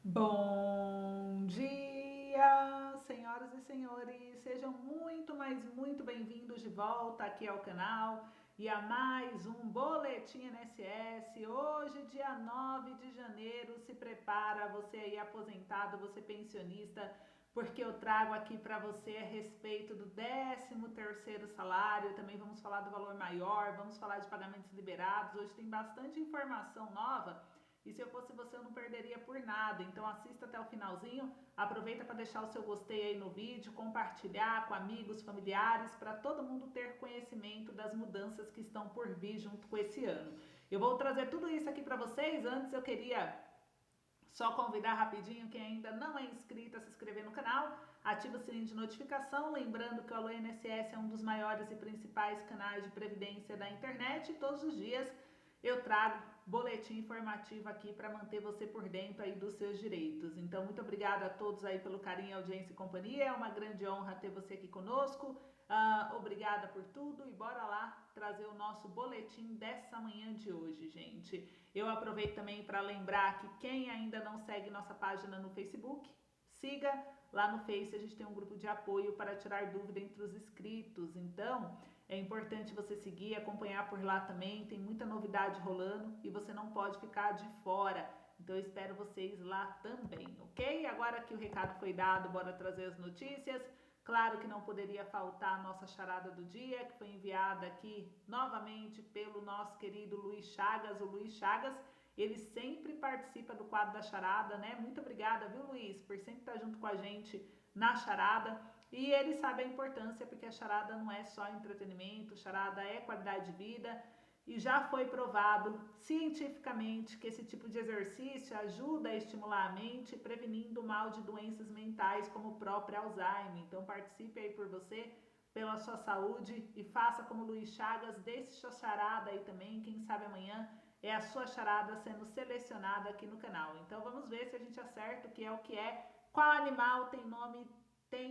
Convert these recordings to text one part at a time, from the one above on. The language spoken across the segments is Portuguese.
Bom dia, senhoras e senhores, sejam muito bem-vindos de volta aqui ao canal e a mais um Boletim INSS. Hoje, dia 9 de janeiro, se prepara, você aí aposentado, você pensionista, porque eu trago aqui para você a respeito do 13º salário, também vamos falar do valor maior, vamos falar de pagamentos liberados. Hoje tem bastante informação nova. E se eu fosse você, eu não perderia por nada. Então assista até o finalzinho, aproveita para deixar o seu gostei aí no vídeo, compartilhar com amigos, familiares, para todo mundo ter conhecimento das mudanças que estão por vir junto com esse ano. Eu vou trazer tudo isso aqui para vocês. Antes eu queria só convidar rapidinho quem ainda não é inscrito a se inscrever no canal, ativa o sininho de notificação, lembrando que o Alô INSS é um dos maiores e principais canais de previdência da internet e todos os dias eu trago boletim informativo aqui para manter você por dentro aí dos seus direitos. Então, muito obrigada a todos aí pelo carinho, audiência e companhia. É uma grande honra ter você aqui conosco. Obrigada por tudo e bora lá trazer o nosso boletim dessa manhã de hoje, gente. Eu aproveito também para lembrar que quem ainda não segue nossa página no Facebook, siga lá no Face. A gente tem um grupo de apoio para tirar dúvida entre os inscritos. Então, é importante você seguir, acompanhar por lá também. Tem muita novidade rolando e você não pode ficar de fora. Então, eu espero vocês lá também, ok? Agora que o recado foi dado, bora trazer as notícias. Claro que não poderia faltar a nossa charada do dia, que foi enviada aqui novamente pelo nosso querido Luiz Chagas. O Luiz Chagas, ele sempre participa do quadro da charada, né? Muito obrigada, viu, Luiz, por sempre estar junto com a gente na charada. E ele sabe a importância, porque a charada não é só entretenimento, charada é qualidade de vida. E já foi provado cientificamente que esse tipo de exercício ajuda a estimular a mente, prevenindo o mal de doenças mentais como o próprio Alzheimer. Então participe aí por você, pela sua saúde e faça como Luiz Chagas, deixe sua charada aí também, quem sabe amanhã é a sua charada sendo selecionada aqui no canal. Então vamos ver se a gente acerta o que é. Qual animal tem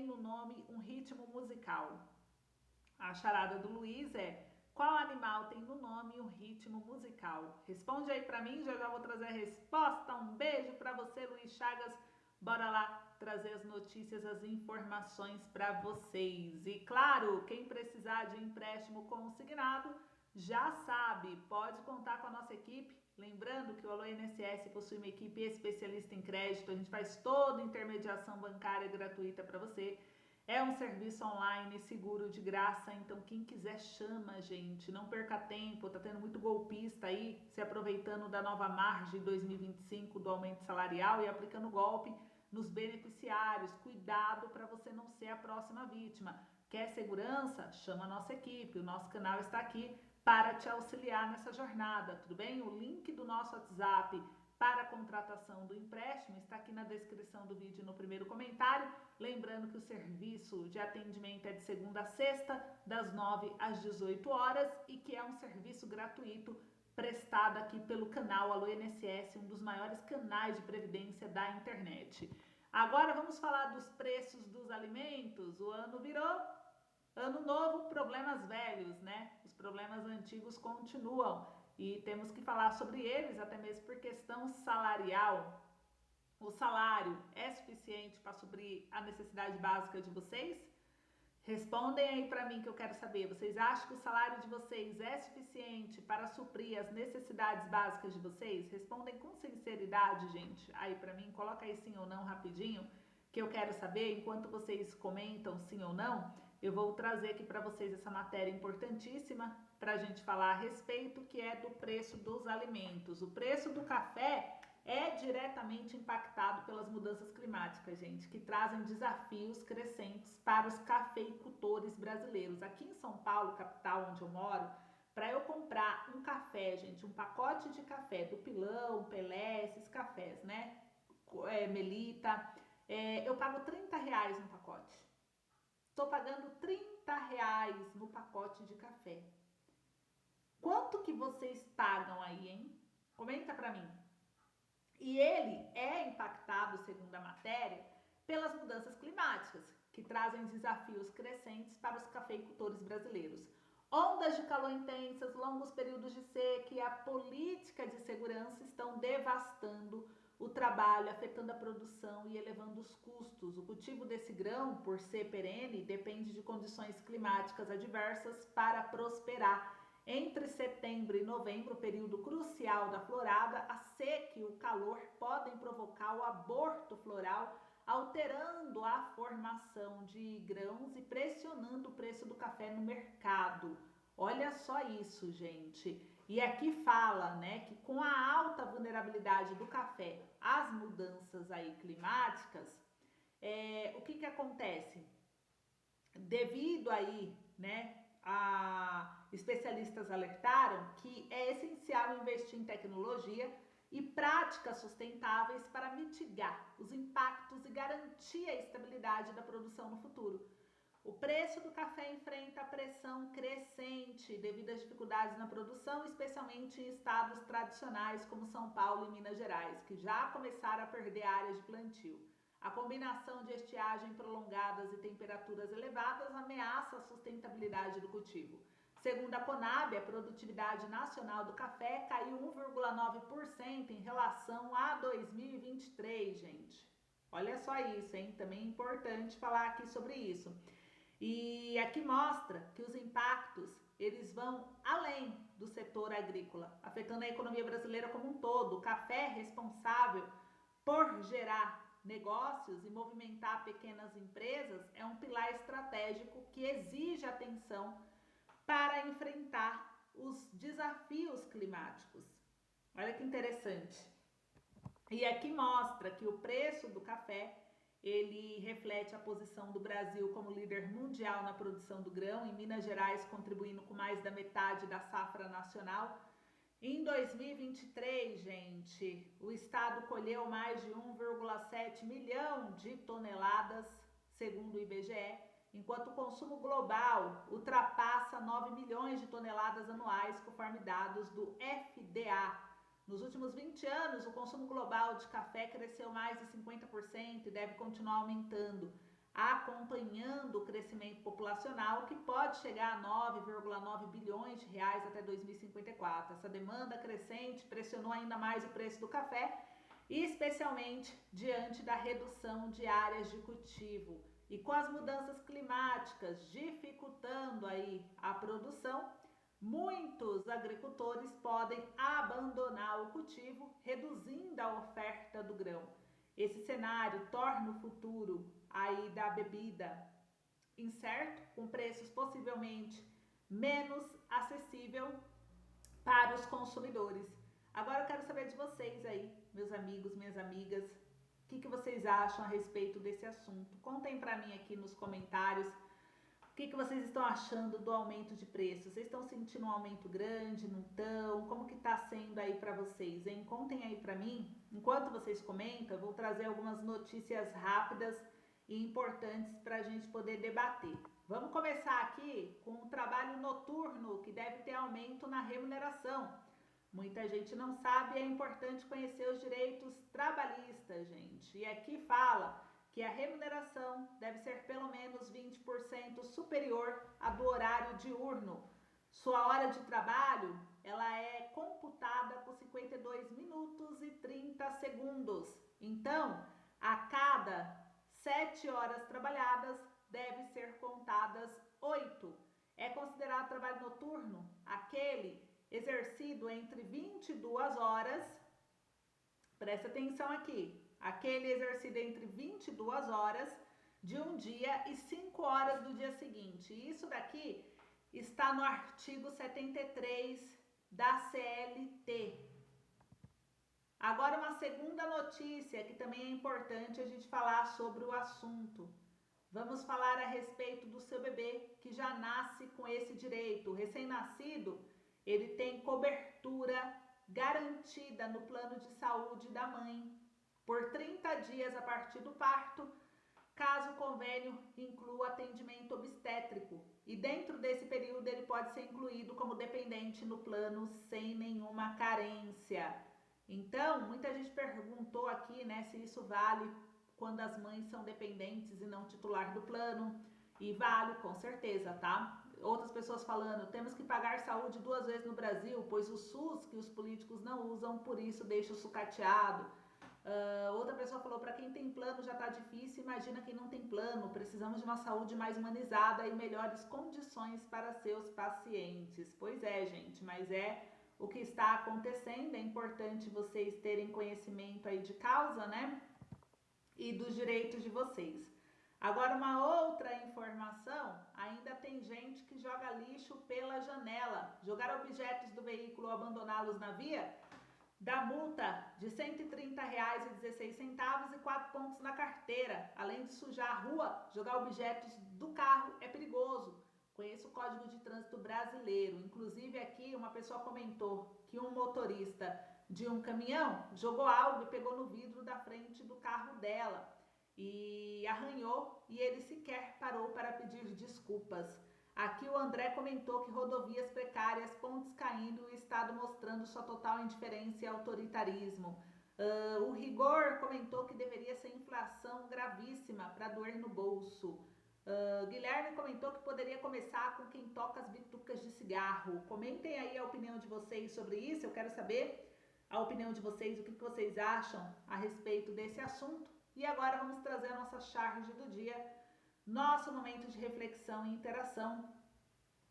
no nome um ritmo musical? A charada do Luiz é: qual animal tem no nome um ritmo musical? Responde aí para mim, já vou trazer a resposta. Um beijo para você, Luiz Chagas. Bora lá trazer as notícias, as informações para vocês. E claro, quem precisar de empréstimo consignado, já sabe, pode contar com a nossa equipe. Lembrando que o Alô INSS possui uma equipe especialista em crédito, a gente faz toda a intermediação bancária gratuita para você. É um serviço online, seguro, de graça, então quem quiser chama, gente. Não perca tempo, tá tendo muito golpista aí, se aproveitando da nova margem 2025 do aumento salarial e aplicando golpe nos beneficiários. Cuidado para você não ser a próxima vítima. Quer segurança? Chama a nossa equipe. O nosso canal está aqui para te auxiliar nessa jornada, tudo bem? O link do nosso WhatsApp para a contratação do empréstimo está aqui na descrição do vídeo no primeiro comentário. Lembrando que o serviço de atendimento é de segunda a sexta, das 9 às 18 horas e que é um serviço gratuito prestado aqui pelo canal Alô INSS, um dos maiores canais de previdência da internet. Agora vamos falar dos preços dos alimentos. O ano virou, ano novo, problemas velhos, né? Os problemas antigos continuam e temos que falar sobre eles, até mesmo por questão salarial. O salário é suficiente para suprir a necessidade básica de vocês? Respondem aí para mim que eu quero saber. Vocês acham que o salário de vocês é suficiente para suprir as necessidades básicas de vocês? Respondem com sinceridade, gente. Aí para mim, coloca aí sim ou não rapidinho, que eu quero saber. Enquanto vocês comentam sim ou não, eu vou trazer aqui para vocês essa matéria importantíssima para a gente falar a respeito, que é do preço dos alimentos. O preço do café é diretamente impactado pelas mudanças climáticas, gente, que trazem desafios crescentes para os cafeicultores brasileiros. Aqui em São Paulo, capital onde eu moro, para eu comprar um café, gente, um pacote de café do Pilão, Pelé, esses cafés, né? Melita, eu pago R$ 30 no pacote. Estou pagando R$ 30 no pacote de café. Quanto que vocês pagam aí, hein? Comenta para mim. E ele é impactado, segundo a matéria, pelas mudanças climáticas, que trazem desafios crescentes para os cafeicultores brasileiros. Ondas de calor intensas, longos períodos de seca e a política de segurança estão devastando o trabalho, afetando a produção e elevando os custos. O cultivo desse grão, por ser perene, depende de condições climáticas adversas para prosperar. Entre setembro e novembro, período crucial da florada, a seca e o calor podem provocar o aborto floral, alterando a formação de grãos e pressionando o preço do café no mercado. Olha só isso, gente. E aqui fala, né, que com a alta vulnerabilidade do café às mudanças aí climáticas, o que acontece? Devido aí, né, especialistas alertaram que é essencial investir em tecnologia e práticas sustentáveis para mitigar os impactos e garantir a estabilidade da produção no futuro. O preço do café enfrenta pressão crescente devido às dificuldades na produção, especialmente em estados tradicionais como São Paulo e Minas Gerais, que já começaram a perder áreas de plantio. A combinação de estiagem prolongadas e temperaturas elevadas ameaça a sustentabilidade do cultivo. Segundo a Conab, a produtividade nacional do café caiu 1,9% em relação a 2023, gente. Olha só isso, hein? Também é importante falar aqui sobre isso. E aqui mostra que os impactos, eles vão além do setor agrícola, afetando a economia brasileira como um todo. O café é responsável por gerar negócios e movimentar pequenas empresas, é um pilar estratégico que exige atenção para enfrentar os desafios climáticos. Olha que interessante. E aqui mostra que o preço do café, ele reflete a posição do Brasil como líder mundial na produção do grão, em Minas Gerais contribuindo com mais da metade da safra nacional. Em 2023, gente, o estado colheu mais de 1,7 milhão de toneladas, segundo o IBGE, enquanto o consumo global ultrapassa 9 milhões de toneladas anuais, conforme dados do FDA. Nos últimos 20 anos, o consumo global de café cresceu mais de 50% e deve continuar aumentando, acompanhando o crescimento populacional, que pode chegar a 9,9 bilhões de reais até 2054. Essa demanda crescente pressionou ainda mais o preço do café, especialmente diante da redução de áreas de cultivo. E com as mudanças climáticas dificultando aí a produção, muitos agricultores podem abandonar o cultivo, reduzindo a oferta do grão. Esse cenário torna o futuro aí da bebida incerto, com preços possivelmente menos acessível para os consumidores. Agora eu quero saber de vocês aí, meus amigos, minhas amigas, o que vocês acham a respeito desse assunto? Contem para mim aqui nos comentários. O que vocês estão achando do aumento de preço? Vocês estão sentindo um aumento grande? Não estão? Como que está sendo aí para vocês, hein? Contem aí para mim. Enquanto vocês comentam, eu vou trazer algumas notícias rápidas e importantes para a gente poder debater. Vamos começar aqui com o trabalho noturno, que deve ter aumento na remuneração. Muita gente não sabe e é importante conhecer os direitos trabalhistas, gente. E aqui fala que a remuneração deve ser pelo menos 20% superior à do horário diurno. Sua hora de trabalho, ela é computada por 52 minutos e 30 segundos. Então, a cada 7 horas trabalhadas, deve ser contadas 8. É considerado trabalho noturno aquele exercido entre 22 horas, presta atenção aqui, aquele exercido entre 22 horas de um dia e 5 horas do dia seguinte. Isso daqui está no artigo 73 da CLT. Agora uma segunda notícia que também é importante a gente falar sobre o assunto. Vamos falar a respeito do seu bebê que já nasce com esse direito. O recém-nascido, ele tem cobertura garantida no plano de saúde da mãe por 30 dias a partir do parto, caso o convênio inclua atendimento obstétrico. E dentro desse período ele pode ser incluído como dependente no plano sem nenhuma carência. Então, muita gente perguntou aqui, né, se isso vale quando as mães são dependentes e não titular do plano. E vale, com certeza, tá? Outras pessoas falando, temos que pagar saúde 2 vezes no Brasil, pois o SUS que os políticos não usam, por isso deixa o sucateado. Outra pessoa falou, para quem tem plano já está difícil, imagina quem não tem plano. Precisamos de uma saúde mais humanizada e melhores condições para seus pacientes. Pois é, gente, mas é o que está acontecendo. É importante vocês terem conhecimento aí de causa, né? E dos direitos de vocês. Agora, uma outra informação, ainda tem gente que joga lixo pela janela. Jogar objetos do veículo ou abandoná-los na via dá multa de R$ 130,16 e 4 pontos na carteira. Além de sujar a rua, jogar objetos do carro é perigoso. Conheço o Código de Trânsito Brasileiro. Inclusive aqui uma pessoa comentou que um motorista de um caminhão jogou algo e pegou no vidro da frente do carro dela e arranhou, e ele sequer parou para pedir desculpas. Aqui o André comentou que rodovias precárias, pontes caindo e o Estado mostrando sua total indiferença e autoritarismo. O Rigor comentou que deveria ser inflação gravíssima para doer no bolso. Guilherme comentou que poderia começar com quem toca as bitucas de cigarro. Comentem aí a opinião de vocês sobre isso, eu quero saber a opinião de vocês, o que vocês acham a respeito desse assunto. E agora vamos trazer a nossa charge do dia, nosso momento de reflexão e interação.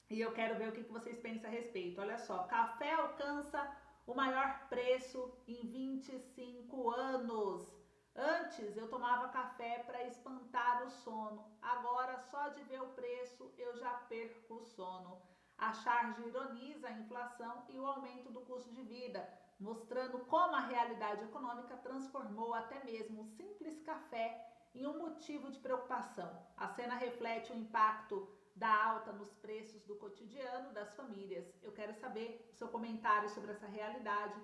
E eu quero ver o que vocês pensam a respeito. Olha só, café alcança o maior preço em 25 anos. Antes eu tomava café para espantar o sono. Agora, só de ver o preço, eu já perco o sono. A charge ironiza a inflação e o aumento do custo de vida, mostrando como a realidade econômica transformou até mesmo o simples café em um motivo de preocupação. A cena reflete o impacto da alta nos preços do cotidiano das famílias. Eu quero saber o seu comentário sobre essa realidade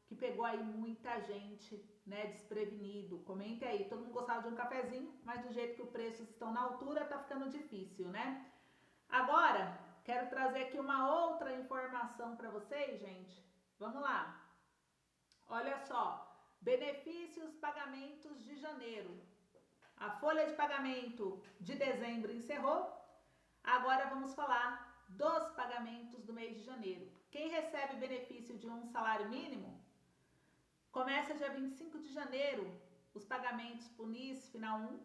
que pegou aí muita gente, né, desprevenido. Comente aí, todo mundo gostava de um cafezinho, mas do jeito que os preços estão na altura, tá ficando difícil, né? Agora, quero trazer aqui uma outra informação para vocês, gente. Vamos lá. Olha só, benefícios pagamentos de janeiro. A folha de pagamento de dezembro encerrou. Agora vamos falar dos pagamentos do mês de janeiro. Quem recebe benefício de um salário mínimo, começa dia 25 de janeiro os pagamentos por NIS final 1,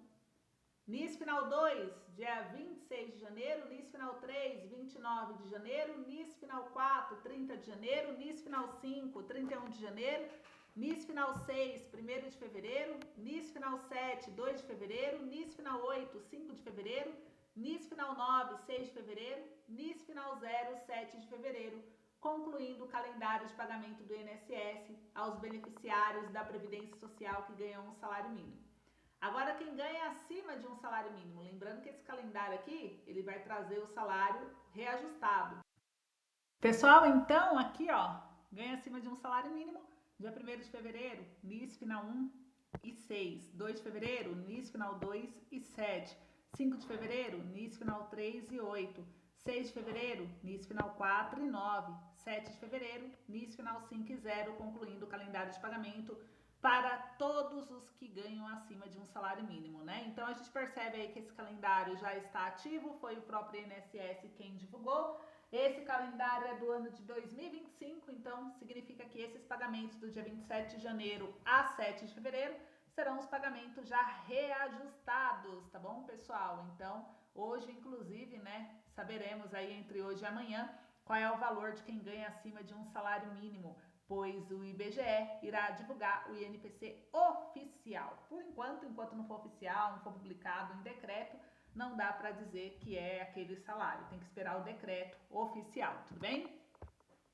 NIS final 2, dia 26 de janeiro, NIS final 3, 29 de janeiro, NIS final 4, 30 de janeiro, NIS final 5, 31 de janeiro, NIS final 6, 1º de fevereiro, NIS final 7, 2 de fevereiro, NIS final 8, 5 de fevereiro, NIS final 9, 6 de fevereiro, NIS final 0, 7 de fevereiro, concluindo o calendário de pagamento do INSS aos beneficiários da Previdência Social que ganham um salário mínimo. Agora, quem ganha acima de um salário mínimo, lembrando que esse calendário aqui, ele vai trazer o salário reajustado. Pessoal, então, aqui, ó, ganha acima de um salário mínimo, dia 1º de fevereiro, NIS final 1 e 6, 2 de fevereiro, NIS final 2 e 7, 5 de fevereiro, NIS final 3 e 8, 6 de fevereiro, NIS final 4 e 9, 7 de fevereiro, NIS final 5 e 0, concluindo o calendário de pagamento para todos os que ganham acima de um salário mínimo, né? Então a gente percebe aí que esse calendário já está ativo, foi o próprio INSS quem divulgou. Esse calendário é do ano de 2025, então significa que esses pagamentos do dia 27 de janeiro a 7 de fevereiro serão os pagamentos já reajustados, tá bom, pessoal? Então, hoje, inclusive, né, saberemos aí entre hoje e amanhã qual é o valor de quem ganha acima de um salário mínimo, pois o IBGE irá divulgar o INPC oficial. Por enquanto não for oficial, não for publicado em decreto, não dá para dizer que é aquele salário, tem que esperar o decreto oficial, tudo bem?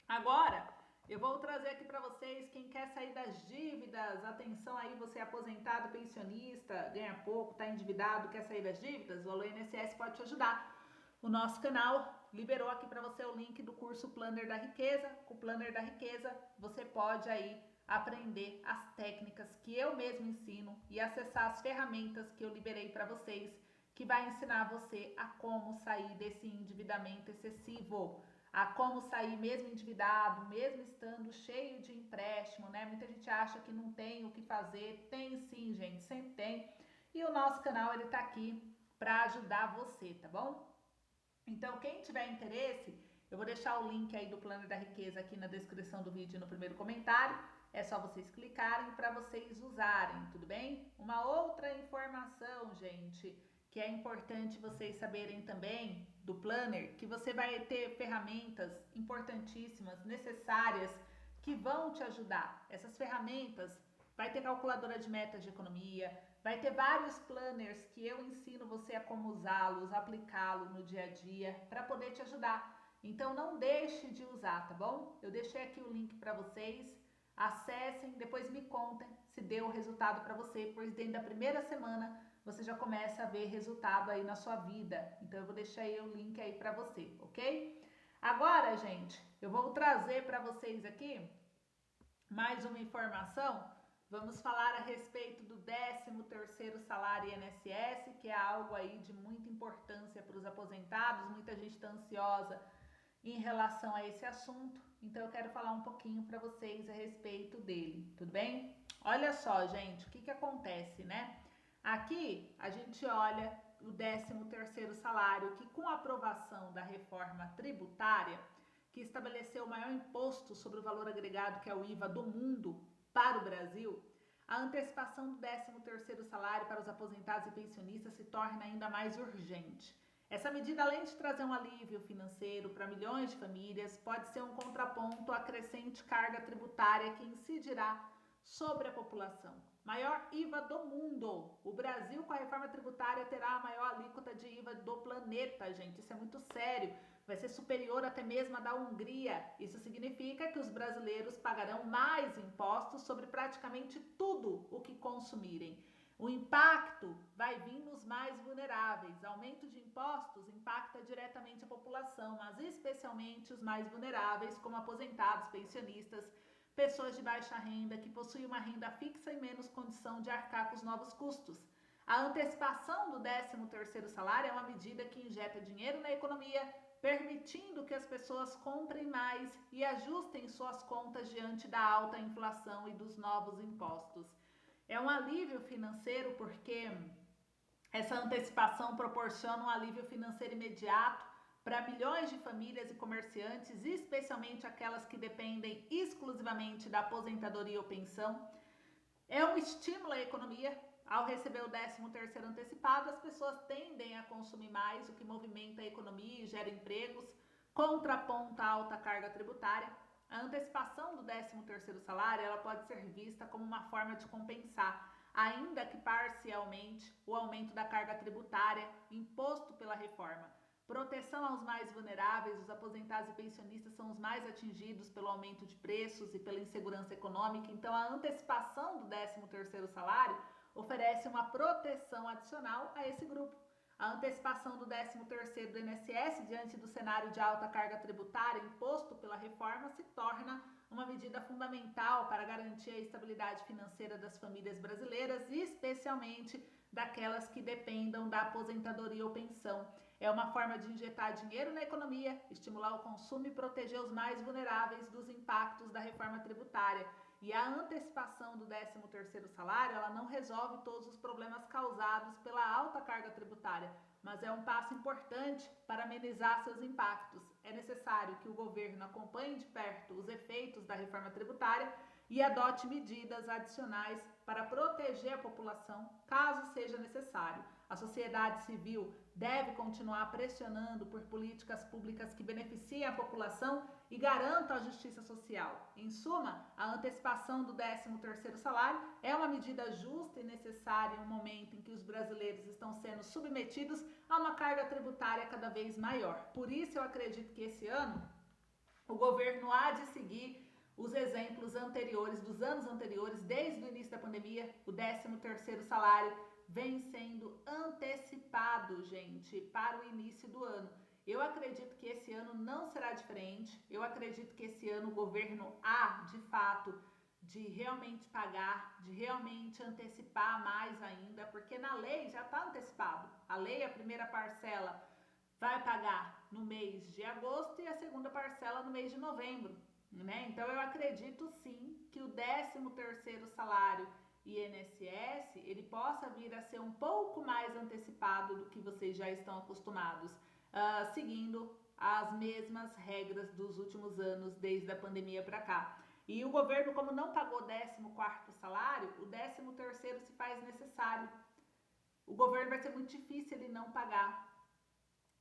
Agora, eu vou trazer aqui para vocês quem quer sair das dívidas. Atenção aí, você é aposentado, pensionista, ganha pouco, está endividado, quer sair das dívidas? O Alô INSS pode te ajudar. O nosso canal liberou aqui para você o link do curso Planner da Riqueza. Com o Planner da Riqueza, você pode aí aprender as técnicas que eu mesmo ensino e acessar as ferramentas que eu liberei para vocês, que vai ensinar você a como sair desse endividamento excessivo, a como sair mesmo endividado, mesmo estando cheio de empréstimo, né? Muita gente acha que não tem o que fazer. Tem sim, gente, sempre tem. E o nosso canal, ele tá aqui para ajudar você, tá bom? Então, quem tiver interesse, eu vou deixar o link aí do Plano da Riqueza aqui na descrição do vídeo, no primeiro comentário. é só vocês clicarem para vocês usarem, tudo bem? Uma outra informação, gente, que é importante vocês saberem também do Planner, que você vai ter ferramentas importantíssimas, necessárias, que vão te ajudar. Essas ferramentas vai ter calculadora de metas de economia, vai ter vários planners que eu ensino você a como usá-los, aplicá-los no dia a dia para poder te ajudar. Então não deixe de usar, tá bom? Eu deixei aqui o link para vocês. Acessem, depois me contem se deu o resultado para você, pois dentro da primeira semana você já começa a ver resultado aí na sua vida. Então eu vou deixar aí o link aí para você, ok? Agora, gente, eu vou trazer para vocês aqui mais uma informação. Vamos falar a respeito do 13º salário INSS, que é algo aí de muita importância para os aposentados. Muita gente está ansiosa em relação a esse assunto, então eu quero falar um pouquinho para vocês a respeito dele, tudo bem? Olha só, gente, o que acontece, né? Aqui a gente olha o 13º salário, que com a aprovação da reforma tributária, que estabeleceu o maior imposto sobre o valor agregado, que é o IVA do mundo, para o Brasil, a antecipação do 13º salário para os aposentados e pensionistas se torna ainda mais urgente. Essa medida, além de trazer um alívio financeiro para milhões de famílias, pode ser um contraponto à crescente carga tributária que incidirá sobre a população. Maior IVA do mundo. O Brasil, com a reforma tributária, terá a maior alíquota de IVA do planeta, gente. Isso é muito sério. Vai ser superior até mesmo a da Hungria. Isso significa que os brasileiros pagarão mais impostos sobre praticamente tudo o que consumirem. O impacto vai vir nos mais vulneráveis. Aumento de impostos impacta diretamente a população, mas especialmente os mais vulneráveis, como aposentados, pensionistas, pessoas de baixa renda que possuem uma renda fixa e menos condição de arcar com os novos custos. A antecipação do 13º salário é uma medida que injeta dinheiro na economia, permitindo que as pessoas comprem mais e ajustem suas contas diante da alta inflação e dos novos impostos. É um alívio financeiro porque essa antecipação proporciona um alívio financeiro imediato para milhões de famílias e comerciantes, especialmente aquelas que dependem exclusivamente da aposentadoria ou pensão. É um estímulo à economia. Ao receber o 13º antecipado, as pessoas tendem a consumir mais, o que movimenta a economia e gera empregos, contraponta a alta carga tributária. A antecipação do 13º salário, ela pode ser vista como uma forma de compensar, ainda que parcialmente, o aumento da carga tributária imposto pela reforma. Proteção aos mais vulneráveis, os aposentados e pensionistas são os mais atingidos pelo aumento de preços e pela insegurança econômica. Então, a antecipação do 13º salário oferece uma proteção adicional a esse grupo. A antecipação do 13º do INSS diante do cenário de alta carga tributária imposto pela reforma se torna uma medida fundamental para garantir a estabilidade financeira das famílias brasileiras, especialmente daquelas que dependam da aposentadoria ou pensão. É uma forma de injetar dinheiro na economia, estimular o consumo e proteger os mais vulneráveis dos impactos da reforma tributária. E a antecipação do 13º salário, ela não resolve todos os problemas causados pela alta carga tributária, mas é um passo importante para amenizar seus impactos. É necessário que o governo acompanhe de perto os efeitos da reforma tributária e adote medidas adicionais para proteger a população, caso seja necessário. A sociedade civil deve continuar pressionando por políticas públicas que beneficiem a população e garantam a justiça social. Em suma, a antecipação do 13º salário é uma medida justa e necessária em um momento em que os brasileiros estão sendo submetidos a uma carga tributária cada vez maior. Por isso, eu acredito que esse ano o governo há de seguir os exemplos anteriores, dos anos anteriores, desde o início da pandemia. O 13º salário vem sendo antecipado, gente, para o início do ano. Eu acredito que esse ano não será diferente. Eu acredito que esse ano o governo há, de fato, de realmente pagar, de realmente antecipar mais ainda, porque na lei já está antecipado. A lei, a primeira parcela, vai pagar no mês de agosto e a segunda parcela no mês de novembro, né? Então eu acredito sim que o 13º salário INSS, ele possa vir a ser um pouco mais antecipado do que vocês já estão acostumados, seguindo as mesmas regras dos últimos anos, desde a pandemia para cá. E o governo, como não pagou o 14º salário, o 13º se faz necessário. O governo vai ser muito difícil ele não pagar.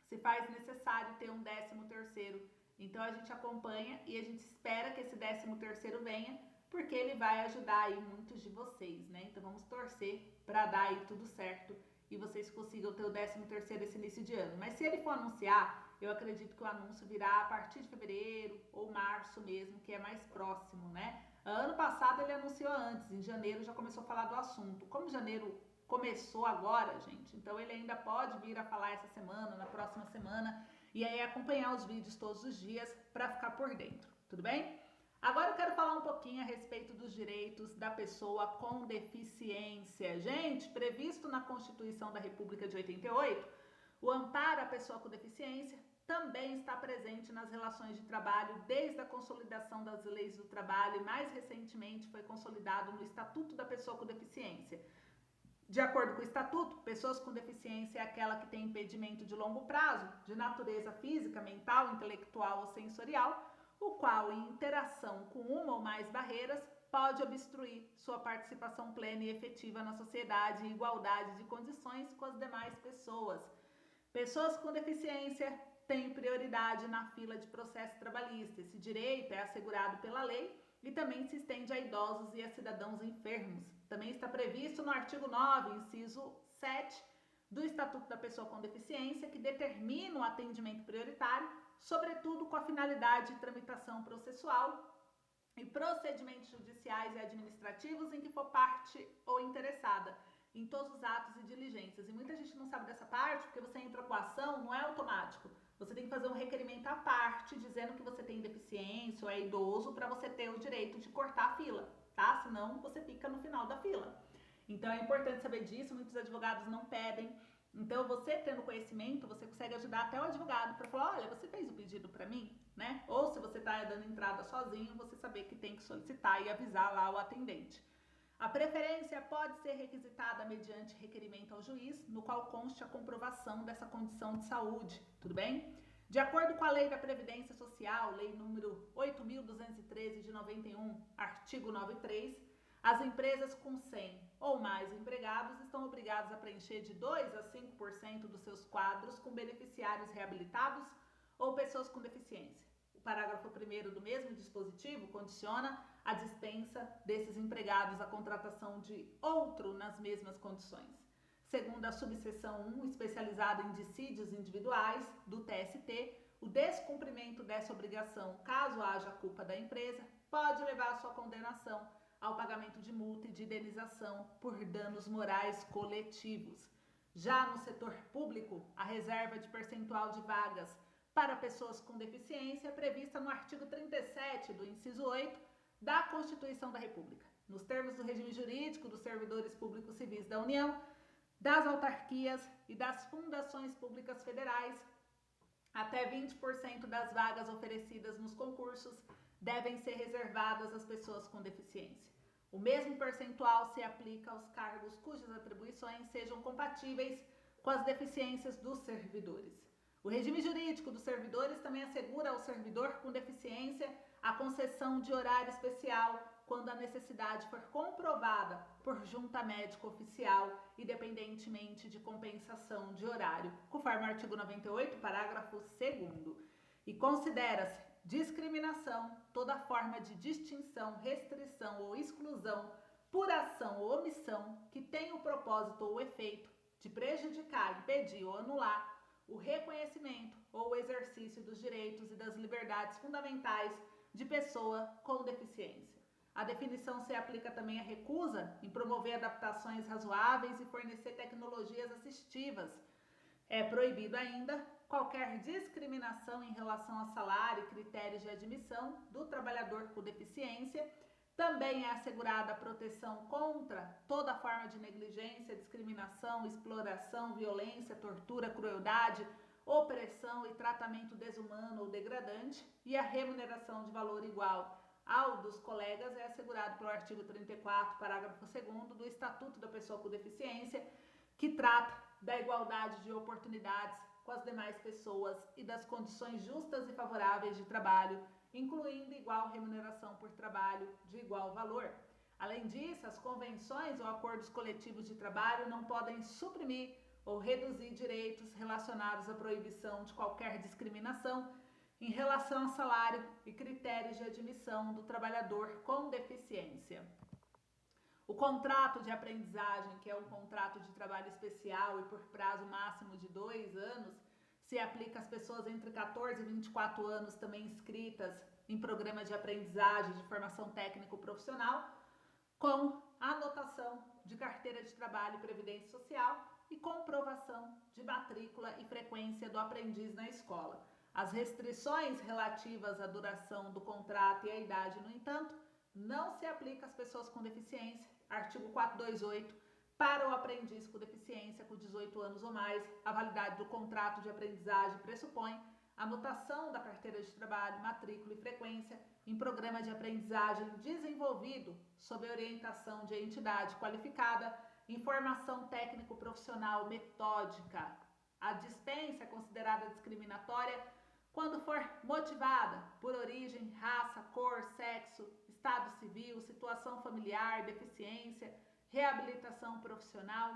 Se faz necessário ter um 13º. Então a gente acompanha e a gente espera que esse 13º venha, porque ele vai ajudar aí muitos de vocês, né? Então vamos torcer para dar aí tudo certo e vocês consigam ter o 13º esse início de ano. Mas se ele for anunciar, eu acredito que o anúncio virá a partir de fevereiro ou março mesmo, que é mais próximo, né? Ano passado ele anunciou antes, em janeiro já começou a falar do assunto. Como janeiro começou agora, gente, então ele ainda pode vir a falar essa semana, na próxima semana, e aí acompanhar os vídeos todos os dias para ficar por dentro, tudo bem? Agora eu quero falar um pouquinho a respeito dos direitos da pessoa com deficiência. Gente, previsto na Constituição da República de 88, o amparo à pessoa com deficiência também está presente nas relações de trabalho desde a consolidação das leis do trabalho e mais recentemente foi consolidado no Estatuto da Pessoa com Deficiência. De acordo com o Estatuto, pessoas com deficiência é aquela que tem impedimento de longo prazo, de natureza física, mental, intelectual ou sensorial, o qual, em interação com uma ou mais barreiras, pode obstruir sua participação plena e efetiva na sociedade e igualdade de condições com as demais pessoas. Pessoas com deficiência têm prioridade na fila de processo trabalhista. Esse direito é assegurado pela lei e também se estende a idosos e a cidadãos enfermos. Também está previsto no artigo 9, inciso 7 do Estatuto da Pessoa com Deficiência, que determina o atendimento prioritário, sobretudo com a finalidade de tramitação processual e procedimentos judiciais e administrativos em que for parte ou interessada em todos os atos e diligências. E muita gente não sabe dessa parte, porque você entra com a ação, não é automático. Você tem que fazer um requerimento à parte, dizendo que você tem deficiência ou é idoso, para você ter o direito de cortar a fila, tá? Senão você fica no final da fila. Então é importante saber disso, muitos advogados não pedem. Então você tendo conhecimento, você consegue ajudar até o advogado para falar, olha, você fez o pedido para mim, né? Ou se você está dando entrada sozinho, você saber que tem que solicitar e avisar lá o atendente. A preferência pode ser requisitada mediante requerimento ao juiz, no qual conste a comprovação dessa condição de saúde, tudo bem? De acordo com a Lei da Previdência Social, Lei número 8.213 de 91, artigo 93, as empresas com 100 ou mais empregados estão obrigadas a preencher de 2 a 5% dos seus quadros com beneficiários reabilitados ou pessoas com deficiência. O parágrafo 1º do mesmo dispositivo condiciona a dispensa desses empregados à contratação de outro nas mesmas condições. Segundo a subseção 1, especializada em dissídios individuais do TST, o descumprimento dessa obrigação, caso haja culpa da empresa, pode levar à sua condenação ao pagamento de multa e de indenização por danos morais coletivos. Já no setor público, a reserva de percentual de vagas para pessoas com deficiência é prevista no artigo 37 do inciso 8 da Constituição da República, nos termos do regime jurídico dos servidores públicos civis da União, das autarquias e das fundações públicas federais. Até 20% das vagas oferecidas nos concursos devem ser reservadas às pessoas com deficiência. O mesmo percentual se aplica aos cargos cujas atribuições sejam compatíveis com as deficiências dos servidores. O regime jurídico dos servidores também assegura ao servidor com deficiência a concessão de horário especial quando a necessidade for comprovada por junta médica oficial, independentemente de compensação de horário, conforme o artigo 98, parágrafo 2º. E considera-se discriminação toda forma de distinção, restrição ou exclusão por ação ou omissão que tenha o propósito ou o efeito de prejudicar, impedir ou anular o reconhecimento ou o exercício dos direitos e das liberdades fundamentais de pessoa com deficiência. A definição se aplica também à recusa em promover adaptações razoáveis e fornecer tecnologias assistivas. É proibido ainda qualquer discriminação em relação a salário e critérios de admissão do trabalhador com deficiência. Também é assegurada a proteção contra toda forma de negligência, discriminação, exploração, violência, tortura, crueldade, opressão e tratamento desumano ou degradante, e a remuneração de valor igual ao dos colegas é assegurado pelo artigo 34, parágrafo 2º do Estatuto da Pessoa com Deficiência, que trata da igualdade de oportunidades com as demais pessoas e das condições justas e favoráveis de trabalho incluindo igual remuneração por trabalho de igual valor. Além disso, as convenções ou acordos coletivos de trabalho não podem suprimir ou reduzir direitos relacionados à proibição de qualquer discriminação em relação ao salário e critérios de admissão do trabalhador com deficiência. O contrato de aprendizagem, que é um contrato de trabalho especial e por prazo máximo de 2 anos, se aplica às pessoas entre 14 e 24 anos também inscritas em programa de aprendizagem de formação técnico-profissional, com anotação de carteira de trabalho e previdência social e comprovação de matrícula e frequência do aprendiz na escola. As restrições relativas à duração do contrato e à idade, no entanto, não se aplica às pessoas com deficiência. Artigo 428, para o aprendiz com deficiência com 18 anos ou mais, a validade do contrato de aprendizagem pressupõe anotação da carteira de trabalho, matrícula e frequência em programa de aprendizagem desenvolvido sob orientação de entidade qualificada, informação técnico-profissional metódica. A dispensa é considerada discriminatória quando for motivada por origem, raça, cor, sexo, estado civil, situação familiar, deficiência, reabilitação profissional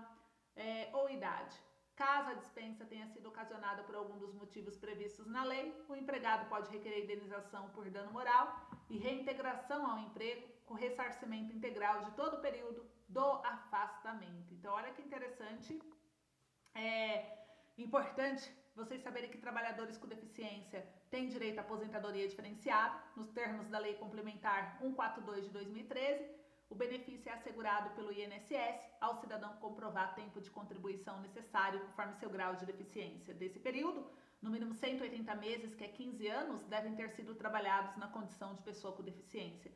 ou idade. Caso a dispensa tenha sido ocasionada por algum dos motivos previstos na lei, o empregado pode requerer indenização por dano moral e reintegração ao emprego com ressarcimento integral de todo o período do afastamento. Então, olha que interessante, importante vocês saberem que trabalhadores com deficiência têm direito à aposentadoria diferenciada, nos termos da Lei Complementar 142 de 2013, o benefício é assegurado pelo INSS ao cidadão comprovar tempo de contribuição necessário conforme seu grau de deficiência. Desse período, no mínimo 180 meses, que é 15 anos, devem ter sido trabalhados na condição de pessoa com deficiência.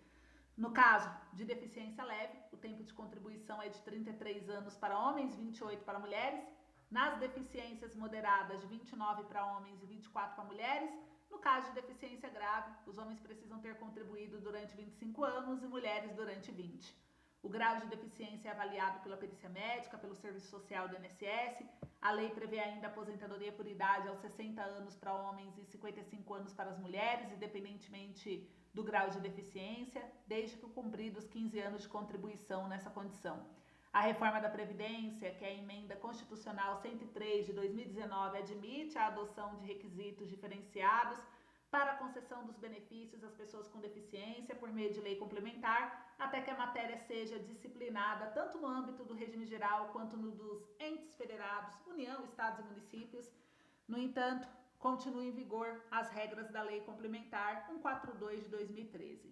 No caso de deficiência leve, o tempo de contribuição é de 33 anos para homens, 28 para mulheres. Nas deficiências moderadas, de 29 para homens e 24 para mulheres. No caso de deficiência grave, os homens precisam ter contribuído durante 25 anos e mulheres durante 20. O grau de deficiência é avaliado pela perícia médica, pelo serviço social do INSS. A lei prevê ainda a aposentadoria por idade aos 60 anos para homens e 55 anos para as mulheres, independentemente do grau de deficiência, desde que cumpridos 15 anos de contribuição nessa condição. A reforma da Previdência, que é a emenda constitucional 103 de 2019, admite a adoção de requisitos diferenciados para a concessão dos benefícios às pessoas com deficiência por meio de lei complementar, até que a matéria seja disciplinada tanto no âmbito do regime geral quanto no dos entes federados, União, Estados e municípios. No entanto, continuam em vigor as regras da Lei Complementar 142 de 2013.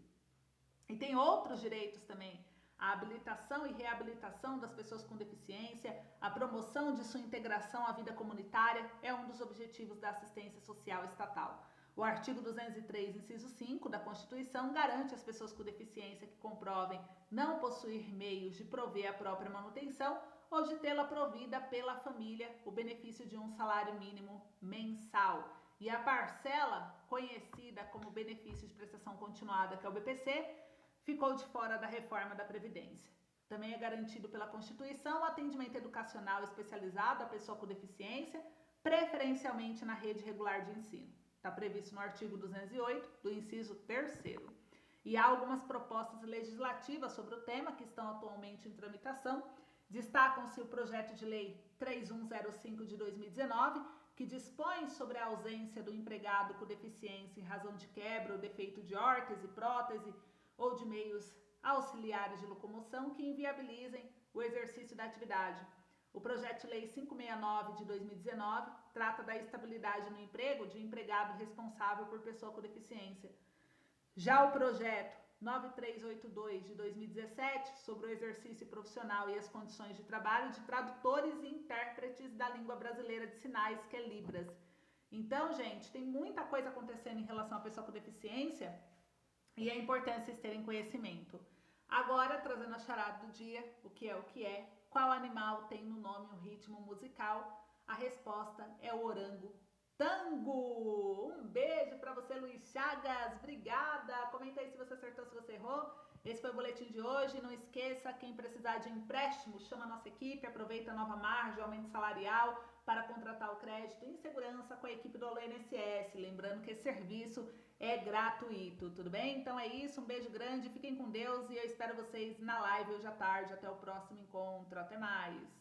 E tem outros direitos também. A habilitação e reabilitação das pessoas com deficiência, a promoção de sua integração à vida comunitária é um dos objetivos da assistência social estatal. O artigo 203, inciso 5 da Constituição garante às pessoas com deficiência que comprovem não possuir meios de prover a própria manutenção ou de tê-la provida pela família o benefício de um salário mínimo mensal. E a parcela, conhecida como benefício de prestação continuada, que é o BPC, ficou de fora da reforma da Previdência. Também é garantido pela Constituição o atendimento educacional especializado à pessoa com deficiência, preferencialmente na rede regular de ensino. Está previsto no artigo 208, do inciso 3º. E há algumas propostas legislativas sobre o tema que estão atualmente em tramitação. Destacam-se o projeto de lei 3105 de 2019, que dispõe sobre a ausência do empregado com deficiência em razão de quebra ou defeito de órtese, prótese, ou de meios auxiliares de locomoção que inviabilizem o exercício da atividade. O projeto de lei 569 de 2019 trata da estabilidade no emprego de empregado responsável por pessoa com deficiência. Já o projeto 9382 de 2017 sobre o exercício profissional e as condições de trabalho de tradutores e intérpretes da língua brasileira de sinais, que é Libras. Então, gente, tem muita coisa acontecendo em relação à pessoa com deficiência e é importante vocês terem conhecimento. Agora, trazendo a charada do dia, o que é, qual animal tem no nome um ritmo musical? A resposta é o orangotango. Um beijo para você, Luiz Chagas. Obrigada. Comenta aí se você acertou, se você errou. Esse foi o boletim de hoje. Não esqueça, quem precisar de empréstimo, chama a nossa equipe, aproveita a nova margem, aumento salarial para contratar o crédito em segurança com a equipe do Alô INSS. Lembrando que esse serviço é gratuito, tudo bem? Então é isso, um beijo grande, fiquem com Deus e eu espero vocês na live hoje à tarde. Até o próximo encontro, até mais!